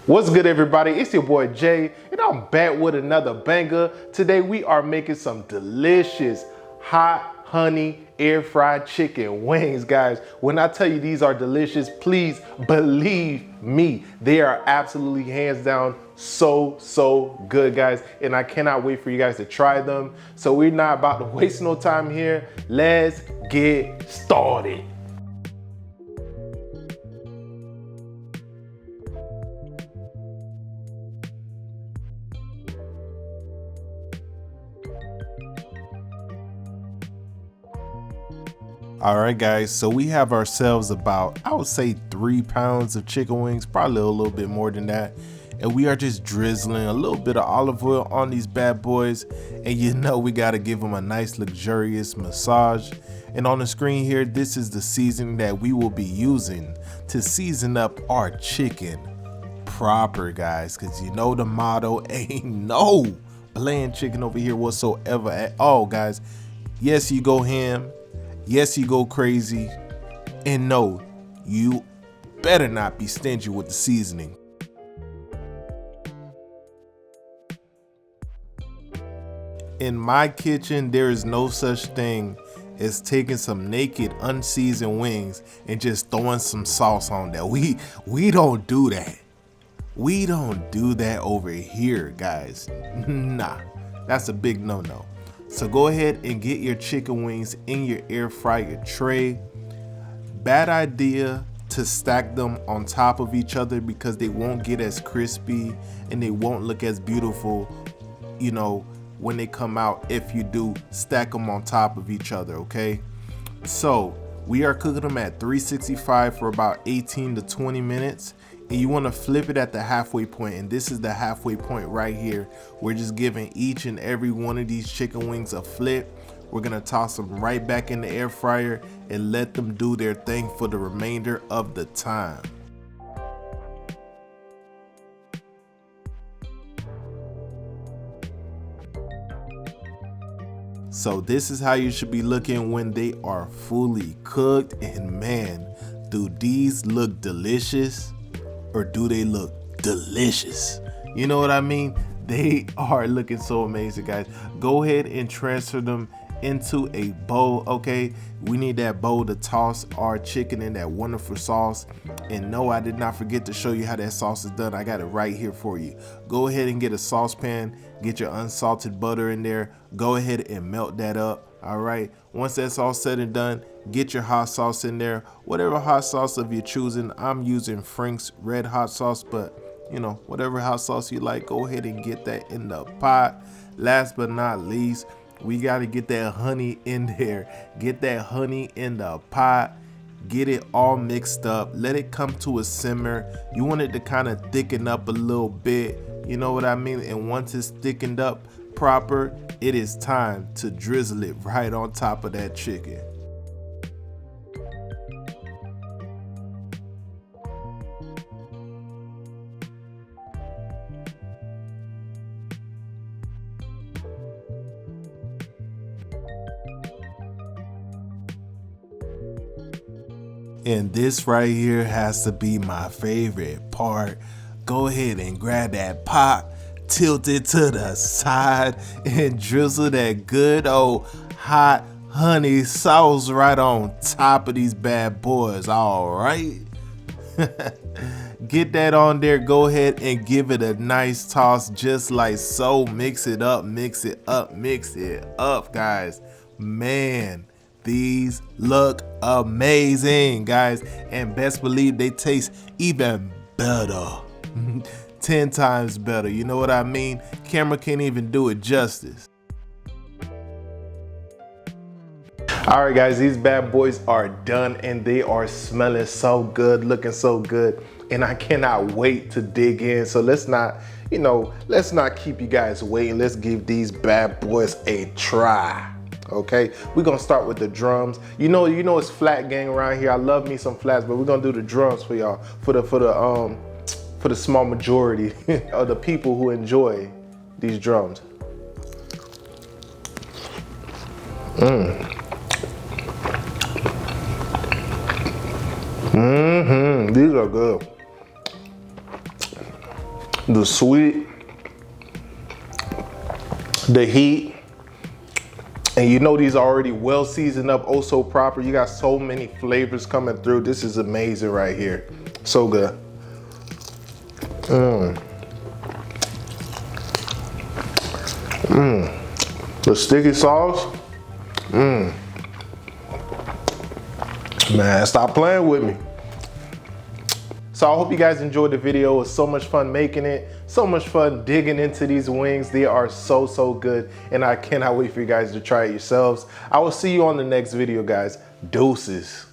What's good, everybody? It's your boy Jay, and I'm back with another banger. Today we are making some delicious hot honey air fried chicken wings, guys. When I tell you these are delicious, please believe me, they are absolutely hands down so good, guys, and I cannot wait for you guys to try them. So we're not about to waste no time here. Let's get started. All right, guys, so we have ourselves about, I would say 3 pounds of chicken wings, probably a little bit more than that. And we are just drizzling a little bit of olive oil on these bad boys. And you know, we got to give them a nice luxurious massage. And on the screen here, this is the seasoning that we will be using to season up our chicken proper, guys. Because you know the motto, ain't no bland chicken over here whatsoever at all, guys. Yes, you go ham. Yes, you go crazy, and no, you better not be stingy with the seasoning. In my kitchen, there is no such thing as taking some naked, unseasoned wings and just throwing some sauce on that. We don't do that. We don't do that over here, guys. Nah, that's a big no-no. So go ahead and get your chicken wings in your air fryer tray. Bad idea to stack them on top of each other because they won't get as crispy and they won't look as beautiful, you know, when they come out if you do stack them on top of each other, okay? So we are cooking them at 365 for about 18 to 20 minutes. And you want to flip it at the halfway point, and this is the halfway point right here. We're just giving each and every one of these chicken wings a flip. We're gonna toss them right back in the air fryer and let them do their thing for the remainder of the time. So this is how you should be looking when they are fully cooked, and man, do these look delicious? Or do they look delicious? You know what I mean? They are looking so amazing, guys. Go ahead and transfer them into a bowl, okay? We need that bowl to toss our chicken in that wonderful sauce. And no, I did not forget to show you how that sauce is done. I got it right here for you. Go ahead and get a saucepan, get your unsalted butter in there. Go ahead and melt that up. All right, once that's all said and done, get your hot sauce in there. Whatever hot sauce of you're choosing, I'm using Frank's red hot sauce, but you know, whatever hot sauce you like, go ahead and get that in the pot. Last but not least, we got to get that honey in there. Get that honey in the pot. Get it all mixed up. Let it come to a simmer. You want it to kind of thicken up a little bit. You know what I mean? And once it's thickened up proper, it is time to drizzle it right on top of that chicken. And this right here has to be my favorite part. Go ahead and grab that pot, tilt it to the side, and drizzle that good old hot honey sauce right on top of these bad boys. All right. Get that on there. Go ahead and give it a nice toss just like so. Mix it up, mix it up, mix it up, guys. Man, these look amazing, guys, and best believe they taste even better. 10 times better. You know what I mean? Camera can't even do it justice. All right, guys, these bad boys are done and they are smelling so good, looking so good, and I cannot wait to dig in. So let's not keep you guys waiting. Let's give these bad boys a try. Okay, we're gonna start with the drums. You know it's flat gang around here. I love me some flats, but we're gonna do the drums for y'all, for the small majority of the people who enjoy these drums. These are good. the sweet, the heat, and you know these are already well seasoned up, oh so proper. You got so many flavors coming through. This is amazing right here. So good. The sticky sauce. Man, stop playing with me. So I hope you guys enjoyed the video. It was so much fun making it, so much fun digging into these wings. They are so good, and I cannot wait for you guys to try it yourselves. I will see you on the next video, guys. Deuces.